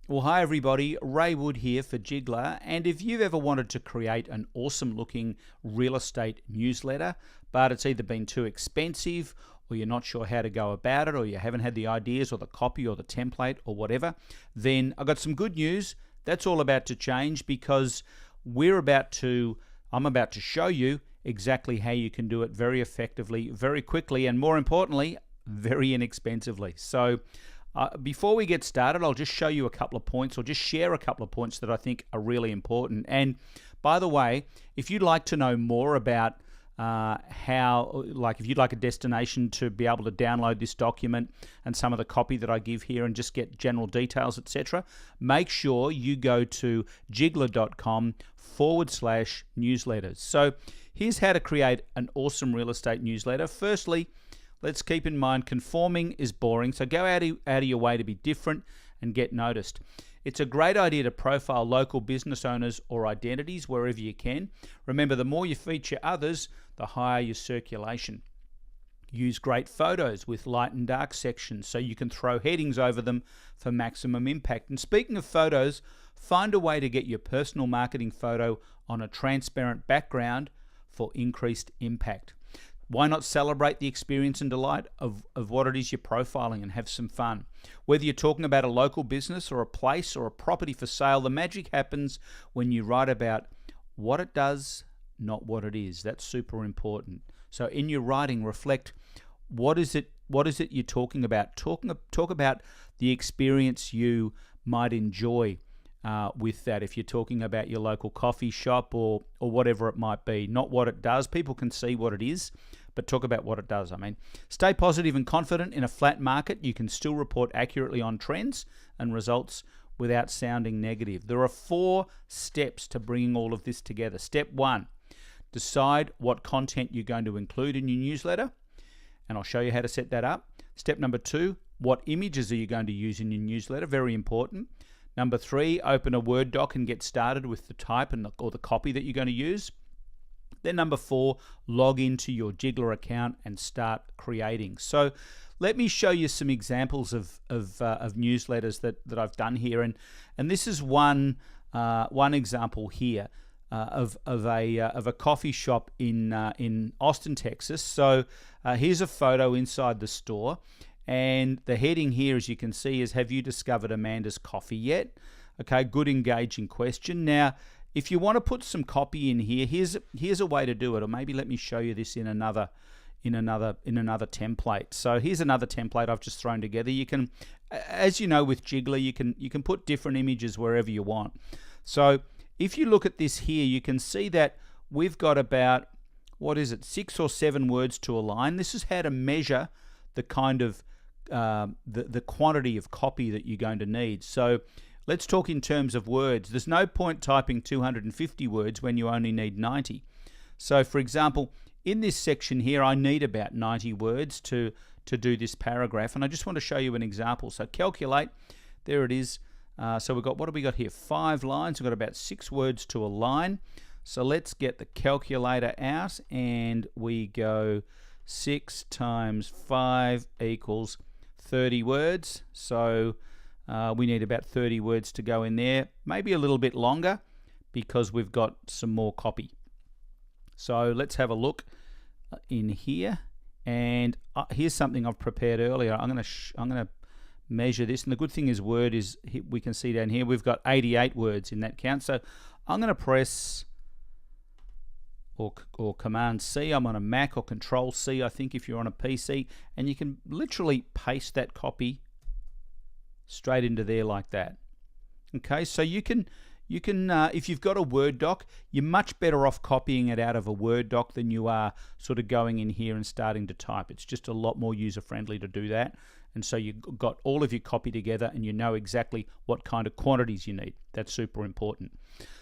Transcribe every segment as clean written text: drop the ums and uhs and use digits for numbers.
Well, hi everybody, Ray Wood here for Jigglar, and if you've ever wanted to create an awesome looking real estate newsletter, but it's either been too expensive or you're not sure how to go about it, or you haven't had the ideas or the copy or the template or whatever, then I've got some good news. That's all about to change because I'm about to show you exactly how you can do it very effectively, very quickly, and more importantly, very inexpensively. So before we get started, I'll just show you a couple of points, or just share a couple of points that I think are really important. And by the way, if you'd like to know more about if you'd like a destination to be able to download this document and some of the copy that I give here and just get general details, etc., make sure you go to jigglar.com/newsletters. So here's how to create an awesome real estate newsletter. Firstly, let's keep in mind conforming is boring, so go out of your way to be different and get noticed. It's a great idea to profile local business owners or identities wherever you can. Remember, the more you feature others, the higher your circulation. Use great photos with light and dark sections so you can throw headings over them for maximum impact. And speaking of photos, find a way to get your personal marketing photo on a transparent background for increased impact. Why not celebrate the experience and delight of what it is you're profiling and have some fun? Whether you're talking about a local business or a place or a property for sale, the magic happens when you write about what it does, not what it is. That's super important. So in your writing, reflect what is it you're talking about. Talk about the experience you might enjoy with that. If you're talking about your local coffee shop or whatever it might be, not what it does. People can see what it is, but talk about what it does. I mean, stay positive and confident. In a flat market, you can still report accurately on trends and results without sounding negative. There are 4 steps to bringing all of this together. Step 1, decide what content you're going to include in your newsletter, and I'll show you how to set that up. Step number 2, what images are you going to use in your newsletter? Very important. Number 3, open a Word doc and get started with the type or the copy that you're going to use. Then number 4, log into your Jigglar account and start creating. So let me show you some examples of newsletters that I've done here, and this is one example here of a coffee shop in Austin, Texas. So here's a photo inside the store. And the heading here, as you can see, is, have you discovered Amanda's coffee yet? Okay, good engaging question. Now, if you want to put some copy in here, here's a way to do it, or maybe let me show you this in another template. So here's another template I've just thrown together. You can, as you know, with Jigglar, you can put different images wherever you want. So if you look at this here, you can see that we've got about, 6 or 7 words to a line. This is how to measure the kind of the quantity of copy that you're going to need. So let's talk in terms of words. There's no point typing 250 words when you only need 90. So for example, in this section here, I need about 90 words to do this paragraph, and I just want to show you an example. So calculate, there it is. So we've got, what have we got here? 5 lines. We've got about 6 words to a line. So let's get the calculator out, and we go 6 times 5 equals 30 words. So we need about 30 words to go in there, maybe a little bit longer because we've got some more copy. So let's have a look in here, and here's something I've prepared earlier. I'm going to measure this, and the good thing is Word is, we can see down here we've got 88 words in that count. So I'm going to press or Command C. I'm on a Mac, or Control C, I think, if you're on a PC, and you can literally paste that copy straight into there like that. Okay, so you can if you've got a Word doc, you're much better off copying it out of a Word doc than you are sort of going in here and starting to type. It's just a lot more user friendly to do that, and so you've got all of your copy together and you know exactly what kind of quantities you need. That's super important.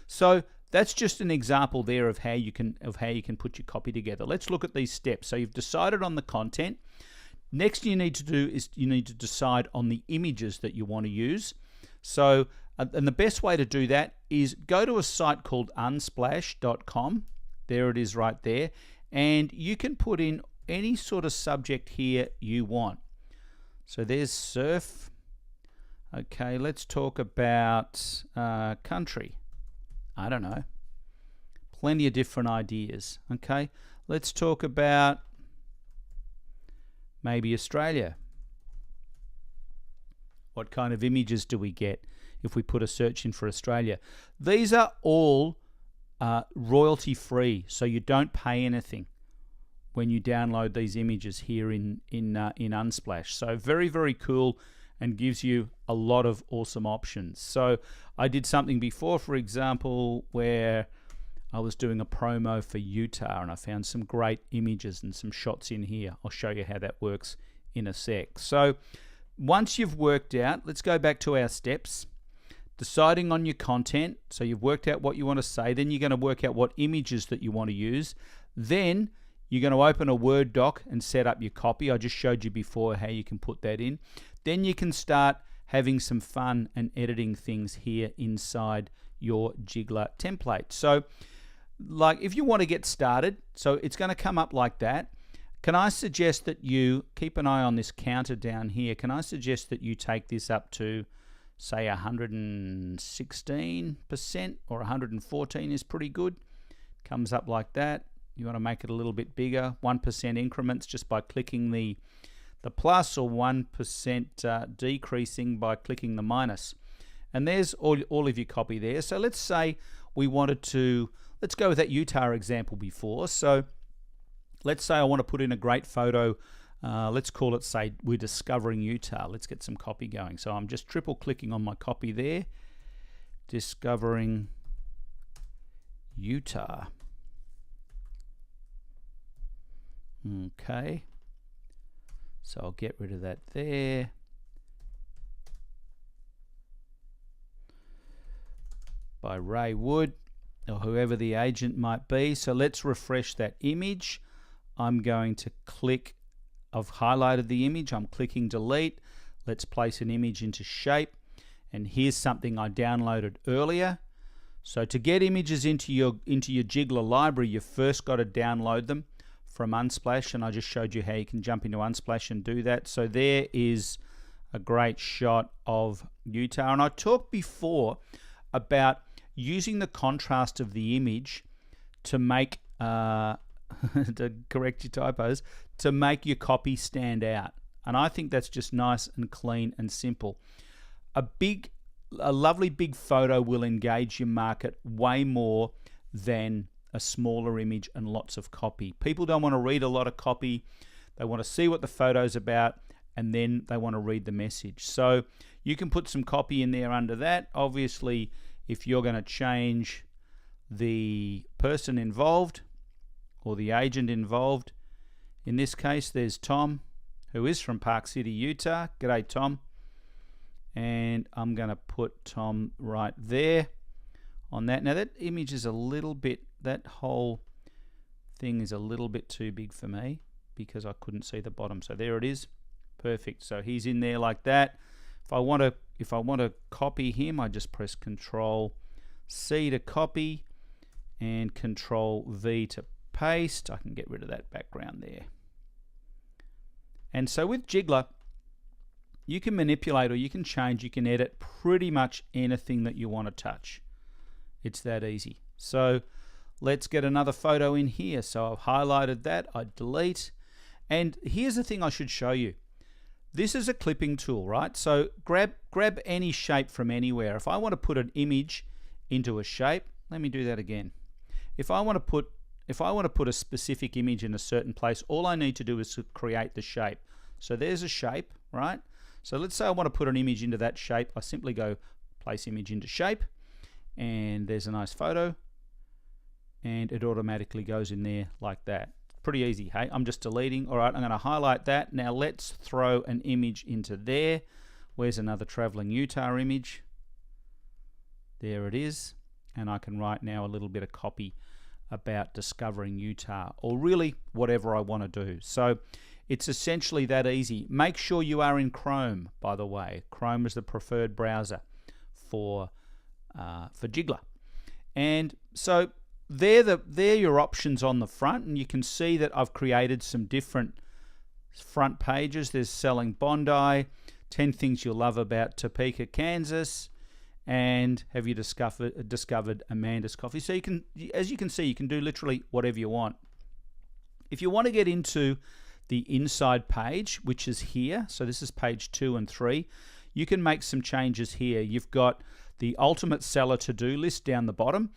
So that's just an example there of how you can put your copy together. Let's look at these steps. So you've decided on the content. Next, you need to do is you need to decide on the images that you want to use. So, and the best way to do that is go to a site called Unsplash.com. There it is right there, and you can put in any sort of subject here you want. So there's surf. Okay, let's talk about country. I don't know. Plenty of different ideas. Okay, let's talk about maybe Australia. What kind of images do we get if we put a search in for Australia? These are all royalty free, so you don't pay anything when you download these images here in Unsplash. So very, very cool, and gives you a lot of awesome options. So I did something before, for example, where I was doing a promo for Utah, and I found some great images and some shots in here. I'll show you how that works in a sec. So once you've worked out, let's go back to our steps. Deciding on your content. So you've worked out what you want to say. Then you're going to work out what images that you want to use. Then you're going to open a Word doc and set up your copy. I just showed you before how you can put that in. Then you can start having some fun and editing things here inside your Jigglar template. So like if you want to get started, so it's going to come up like that. Can I suggest that you keep an eye on this counter down here? Can I suggest that you take this up to, say, 116% or 114 is pretty good. Comes up like that. You want to make it a little bit bigger, 1% increments just by clicking the plus, or 1% decreasing by clicking the minus. And there's all of your copy there. So let's say we wanted to, let's go with that Utah example before. So let's say I want to put in a great photo. Let's call it, say, we're discovering Utah. Let's get some copy going. So I'm just triple clicking on my copy there. Discovering Utah. Okay. So I'll get rid of that there. By Ray Wood, or whoever the agent might be. So let's refresh that image. I'm going to click, I've highlighted the image, I'm clicking delete. Let's place an image into shape. And here's something I downloaded earlier. So to get images into your Jigglar library, you've first got to download them from Unsplash, and I just showed you how you can jump into Unsplash and do that. So there is a great shot of Utah. And I talked before about using the contrast of the image to make to correct your typos, to make your copy stand out. And I think that's just nice and clean and simple. A lovely big photo will engage your market way more than a smaller image and lots of copy. People don't want to read a lot of copy. They want to see what the photo's about, and then they want to read the message. So you can put some copy in there under that. Obviously, if you're going to change the person involved or the agent involved, in this case, there's Tom, who is from Park City, Utah. G'day, Tom. And I'm going to put Tom right there on that. Now that image is a little bit, that whole thing is a little bit too big for me because I couldn't see the bottom. So there it is. Perfect. So he's in there like that. If I want to copy him, I just press Control C to copy and Control V to paste. I can get rid of that background there. And so with Jigglar, you can manipulate, or you can change, you can edit pretty much anything that you want to touch. It's that easy. So let's get another photo in here. So I've highlighted that, I delete. And here's the thing I should show you. This is a clipping tool, right? So grab any shape from anywhere. If I want to put an image into a shape, let me do that again. If I want to put a specific image in a certain place, all I need to do is to create the shape. So there's a shape, right? So let's say I want to put an image into that shape. I simply go place image into shape, and there's a nice photo, and it automatically goes in there like that. Pretty easy, hey? I'm just deleting. All right, I'm going to highlight that. Now let's throw an image into there. Where's another traveling Utah image? There it is. And I can write now a little bit of copy about discovering Utah, or really whatever I want to do. So it's essentially that easy. Make sure you are in Chrome, by the way. Chrome is the preferred browser for Jigglar. And so they're your options on the front, and you can see that I've created some different front pages. There's selling Bondi. 10 things you'll love about Topeka, Kansas, and have you discovered Amanda's Coffee. So you can, as you can see, you can do literally whatever you want. If you want to get into the inside page, which is here, so this is page 2 and 3, you can make some changes here. You've got the ultimate seller to-do list down the bottom,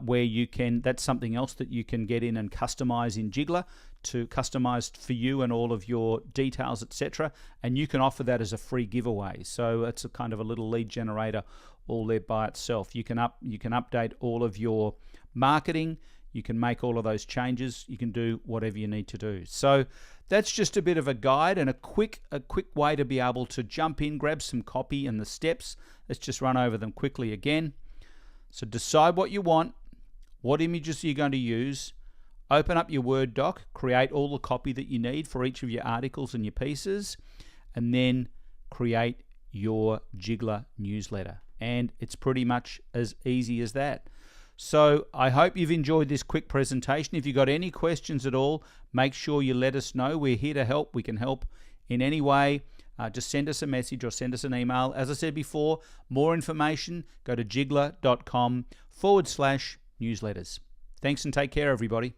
where you can, that's something else that you can get in and customize in Jigglar to customize for you and all of your details, etc. And you can offer that as a free giveaway. So it's a kind of a little lead generator all there by itself. You can update all of your marketing. You can make all of those changes. You can do whatever you need to do. So that's just a bit of a guide and a quick way to be able to jump in, grab some copy and the steps. Let's just run over them quickly again. So decide what you want, what images you're going to use, open up your Word doc, create all the copy that you need for each of your articles and your pieces, and then create your Jigglar newsletter. And it's pretty much as easy as that. So I hope you've enjoyed this quick presentation. If you've got any questions at all, make sure you let us know. We're here to help. We can help in any way. Just send us a message or send us an email. As I said before, more information, go to jigglar.com/newsletters. Thanks and take care, everybody.